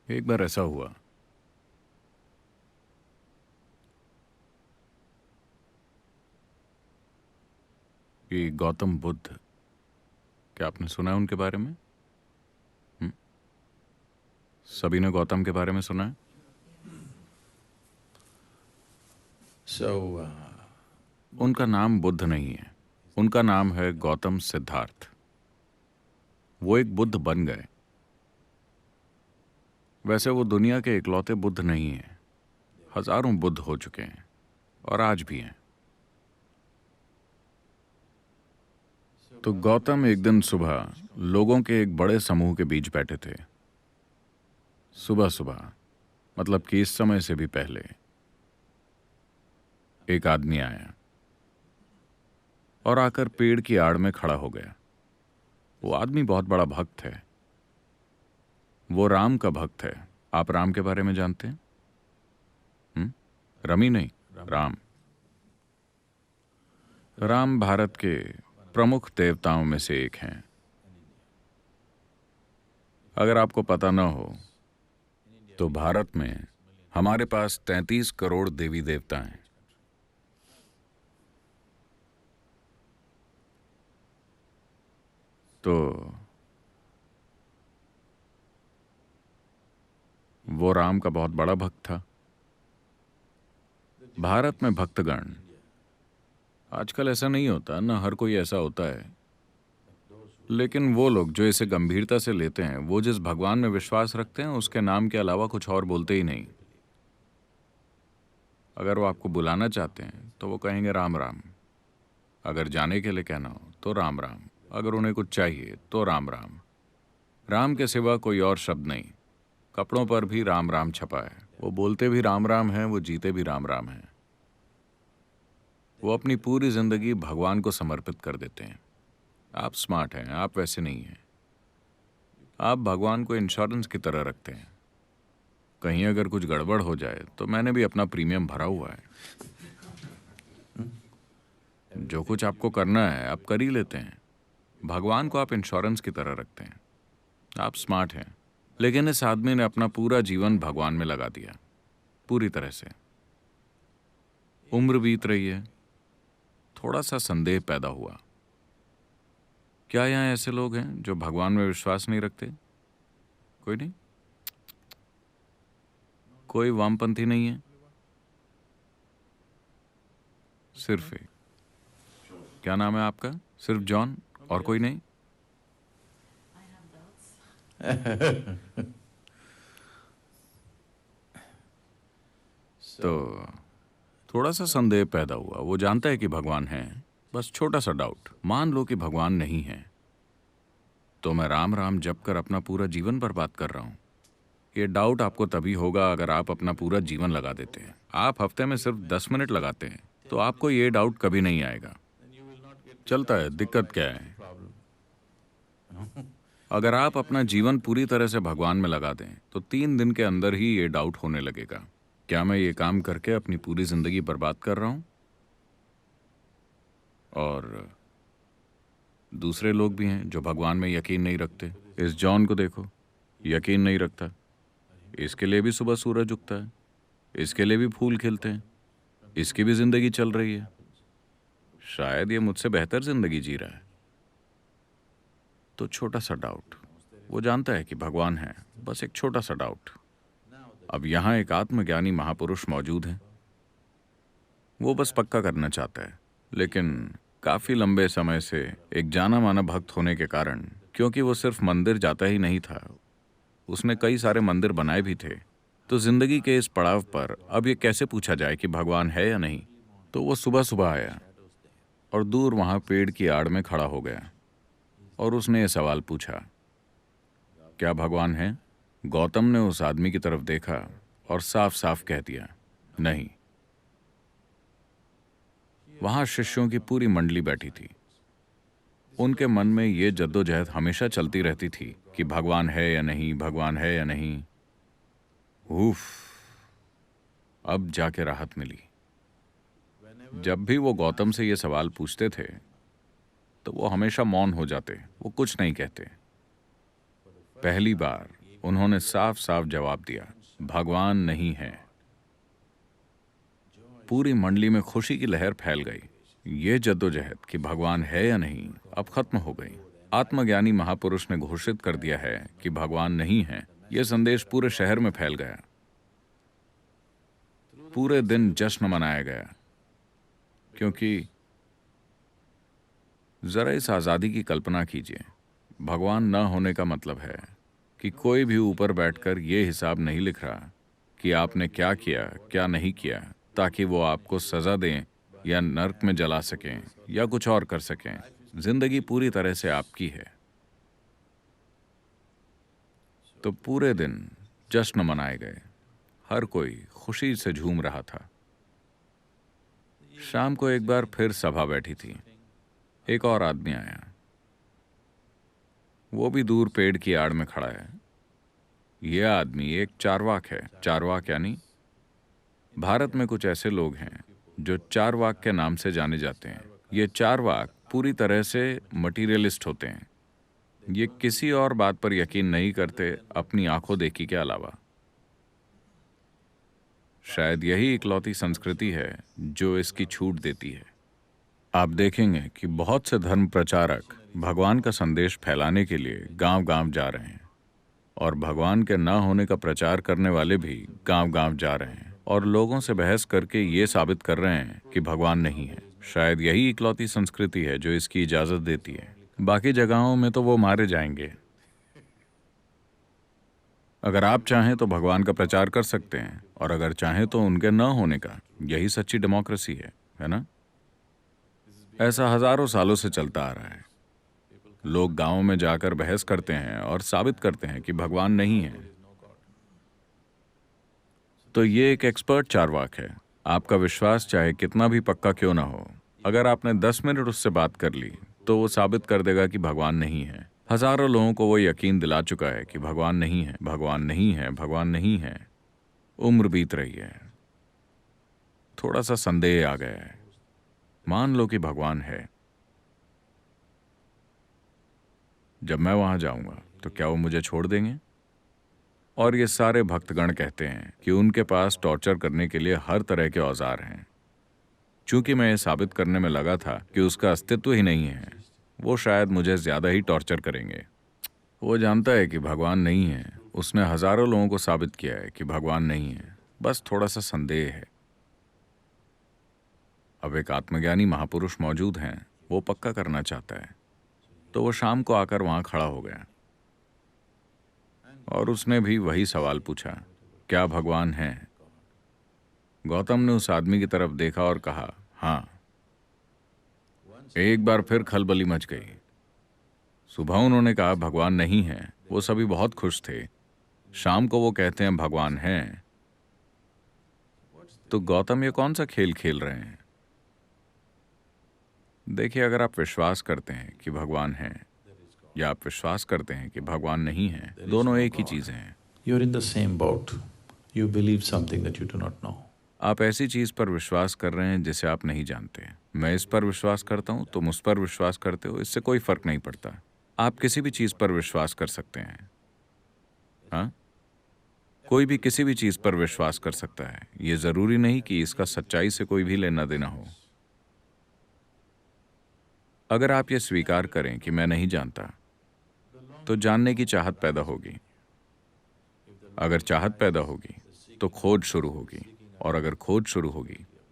एक बार ऐसा हुआ कि गौतम बुद्ध, क्या आपने सुना है उनके बारे में? हम्म? सभी ने गौतम के बारे में सुना है। So, उनका नाम बुद्ध नहीं है, उनका नाम है गौतम सिद्धार्थ। वो एक बुद्ध बन गए। वैसे वो दुनिया के इकलौते बुद्ध नहीं हैं। हजारों बुद्ध हो चुके हैं और आज भी हैं। तो गौतम एक दिन सुबह लोगों के एक बड़े समूह के बीच बैठे थे। सुबह सुबह, मतलब कि इस समय से भी पहले, एक आदमी आया और आकर पेड़ की आड़ में खड़ा हो गया। वो आदमी बहुत बड़ा भक्त है। वो राम का भक्त है। आप राम के बारे में जानते हैं? रमी नहीं, राम। राम भारत के प्रमुख देवताओं में से एक हैं। अगर आपको पता न हो तो भारत में हमारे पास 33 करोड़ देवी देवता हैं। तो वो राम का बहुत बड़ा भक्त था। भारत में भक्तगण, आजकल ऐसा नहीं होता ना, हर कोई ऐसा होता है, लेकिन वो लोग जो इसे गंभीरता से लेते हैं, वो जिस भगवान में विश्वास रखते हैं, उसके नाम के अलावा कुछ और बोलते ही नहीं। अगर वो आपको बुलाना चाहते हैं तो वो कहेंगे राम राम। अगर जाने के लिए कहना हो तो राम राम। अगर उन्हें कुछ चाहिए तो राम राम। राम के सिवा कोई और शब्द नहीं। कपड़ों पर भी राम राम छपा है। वो बोलते भी राम राम हैं, वो जीते भी राम राम हैं। वो अपनी पूरी जिंदगी भगवान को समर्पित कर देते हैं। आप स्मार्ट हैं, आप वैसे नहीं हैं। आप भगवान को इंश्योरेंस की तरह रखते हैं। कहीं अगर कुछ गड़बड़ हो जाए तो मैंने भी अपना प्रीमियम भरा हुआ है। जो कुछ आपको करना है आप कर ही लेते हैं। भगवान को आप इंश्योरेंस की तरह रखते हैं। आप स्मार्ट हैं। लेकिन इस आदमी ने अपना पूरा जीवन भगवान में लगा दिया, पूरी तरह से। उम्र बीत रही है, थोड़ा सा संदेह पैदा हुआ। क्या यहाँ ऐसे लोग हैं जो भगवान में विश्वास नहीं रखते? कोई नहीं? कोई वामपंथी नहीं है? सिर्फ एक। क्या नाम है आपका? सिर्फ जॉन? और कोई नहीं? तो थोड़ा सा संदेह पैदा हुआ। वो जानता है कि भगवान है, बस छोटा सा डाउट। मान लो कि भगवान नहीं है, तो मैं राम राम जप कर अपना पूरा जीवन बर्बाद कर रहा हूं। ये डाउट आपको तभी होगा अगर आप अपना पूरा जीवन लगा देते हैं। आप हफ्ते में सिर्फ 10 मिनट लगाते हैं तो आपको ये डाउट कभी नहीं आएगा। चलता है, दिक्कत क्या है? अगर आप अपना जीवन पूरी तरह से भगवान में लगा दें तो 3 दिन के अंदर ही ये डाउट होने लगेगा। क्या मैं ये काम करके अपनी पूरी जिंदगी बर्बाद कर रहा हूं? और दूसरे लोग भी हैं जो भगवान में यकीन नहीं रखते। इस जॉन को देखो, यकीन नहीं रखता। इसके लिए भी सुबह सूरज उगता है, इसके लिए भी फूल खिलते हैं, इसकी भी जिंदगी चल रही है। शायद ये मुझसे बेहतर जिंदगी जी रहा है। तो छोटा सा डाउट। वो जानता है कि भगवान है, बस एक छोटा सा डाउट। अब यहाँ एक आत्मज्ञानी महापुरुष मौजूद है। वो बस पक्का करना चाहता है, लेकिन काफी लंबे समय से एक जाना माना भक्त होने के कारण, क्योंकि वो सिर्फ मंदिर जाता ही नहीं था, उसने कई सारे मंदिर बनाए भी थे। तो जिंदगी के इस पड़ाव पर अब ये कैसे पूछा जाए कि भगवान है या नहीं? तो वो सुबह सुबह आया और दूर वहां पेड़ की आड़ में खड़ा हो गया और उसने ये सवाल पूछा, क्या भगवान है? गौतम ने उस आदमी की तरफ देखा और साफ साफ कह दिया, नहीं। वहां शिष्यों की पूरी मंडली बैठी थी। उनके मन में ये जद्दोजहद हमेशा चलती रहती थी कि भगवान है या नहीं, भगवान है या नहीं। उफ, अब जाके राहत मिली। जब भी वो गौतम से ये सवाल पूछते थे तो वो हमेशा मौन हो जाते, वो कुछ नहीं कहते। पहली बार उन्होंने साफ साफ जवाब दिया, भगवान नहीं है। पूरी मंडली में खुशी की लहर फैल गई। ये जद्दोजहद कि भगवान है या नहीं अब खत्म हो गई। आत्मज्ञानी महापुरुष ने घोषित कर दिया है कि भगवान नहीं है। यह संदेश पूरे शहर में फैल गया। पूरे दिन जश्न मनाया गया, क्योंकि जरा इस आजादी की कल्पना कीजिए। भगवान न होने का मतलब है कि कोई भी ऊपर बैठकर यह हिसाब नहीं लिख रहा कि आपने क्या किया क्या नहीं किया, ताकि वो आपको सजा दें या नर्क में जला सकें या कुछ और कर सकें। जिंदगी पूरी तरह से आपकी है। तो पूरे दिन जश्न मनाए गए। हर कोई खुशी से झूम रहा था। शाम को एक बार फिर सभा बैठी थी। एक और आदमी आया। वो भी दूर पेड़ की आड़ में खड़ा है। यह आदमी एक चारवाक है। चारवाक यानी भारत में कुछ ऐसे लोग हैं जो चारवाक के नाम से जाने जाते हैं। ये चारवाक पूरी तरह से मटीरियलिस्ट होते हैं। ये किसी और बात पर यकीन नहीं करते अपनी आंखों देखी के अलावा। शायद यही इकलौती संस्कृति है जो इसकी छूट देती है। आप देखेंगे कि बहुत से धर्म प्रचारक भगवान का संदेश फैलाने के लिए गांव-गांव जा रहे हैं, और भगवान के न होने का प्रचार करने वाले भी गांव-गांव जा रहे हैं और लोगों से बहस करके ये साबित कर रहे हैं कि भगवान नहीं है। शायद यही इकलौती संस्कृति है जो इसकी इजाजत देती है। बाकी जगहों में तो वो मारे जाएंगे। अगर आप चाहें तो भगवान का प्रचार कर सकते हैं, और अगर चाहें तो उनके न होने का। यही सच्ची डेमोक्रेसी है ना? ऐसा हजारों सालों से चलता आ रहा है। लोग गांवों में जाकर बहस करते हैं और साबित करते हैं कि भगवान नहीं है। तो ये एक एक्सपर्ट चारवाक है। आपका विश्वास चाहे कितना भी पक्का क्यों ना हो, अगर आपने 10 मिनट उससे बात कर ली तो वो साबित कर देगा कि भगवान नहीं है। हजारों लोगों को वो यकीन दिला चुका है कि भगवान नहीं है, भगवान नहीं है, भगवान नहीं है। उम्र बीत रही है। थोड़ा सा संदेह आ गया है। मान लो कि भगवान है। जब मैं वहां जाऊंगा तो क्या वो मुझे छोड़ देंगे? और ये सारे भक्तगण कहते हैं कि उनके पास टॉर्चर करने के लिए हर तरह के औजार हैं। चूंकि मैं ये साबित करने में लगा था कि उसका अस्तित्व ही नहीं है, वो शायद मुझे ज्यादा ही टॉर्चर करेंगे। वो जानता है कि भगवान नहीं है। उसने हजारों लोगों को साबित किया है कि भगवान नहीं है। बस थोड़ा सा संदेह है। अब एक आत्मज्ञानी महापुरुष मौजूद हैं। वो पक्का करना चाहता है। तो वो शाम को आकर वहां खड़ा हो गया और उसने भी वही सवाल पूछा, क्या भगवान है? गौतम ने उस आदमी की तरफ देखा और कहा, हाँ। एक बार फिर खलबली मच गई। सुबह उन्होंने कहा भगवान नहीं है। वो सभी बहुत खुश थे। शाम को वो कहते हैं भगवान है। तो गौतम ये कौन सा खेल खेल रहे हैं? देखिए, अगर आप विश्वास करते हैं कि भगवान है या आप विश्वास करते हैं कि भगवान नहीं है, दोनों एक ही चीजें हैं। You're in the same boat. You believe something that you do not know. आप ऐसी चीज पर विश्वास कर रहे हैं जिसे आप नहीं जानते। मैं इस पर विश्वास करता हूं, तुम उस पर विश्वास करते हो, इससे कोई फर्क नहीं पड़ता। आप किसी भी चीज पर विश्वास कर सकते हैं। हाँ, कोई भी किसी भी चीज पर विश्वास कर सकता है। ये जरूरी नहीं कि इसका सच्चाई से कोई भी लेना देना हो। अगर आप ये स्वीकार करें कि मैं नहीं जानता, तो जानने की चाहत पैदा होगी। अगर चाहत पैदा होगी तो खोज शुरू होगी, और अगर खोज शुरू होगी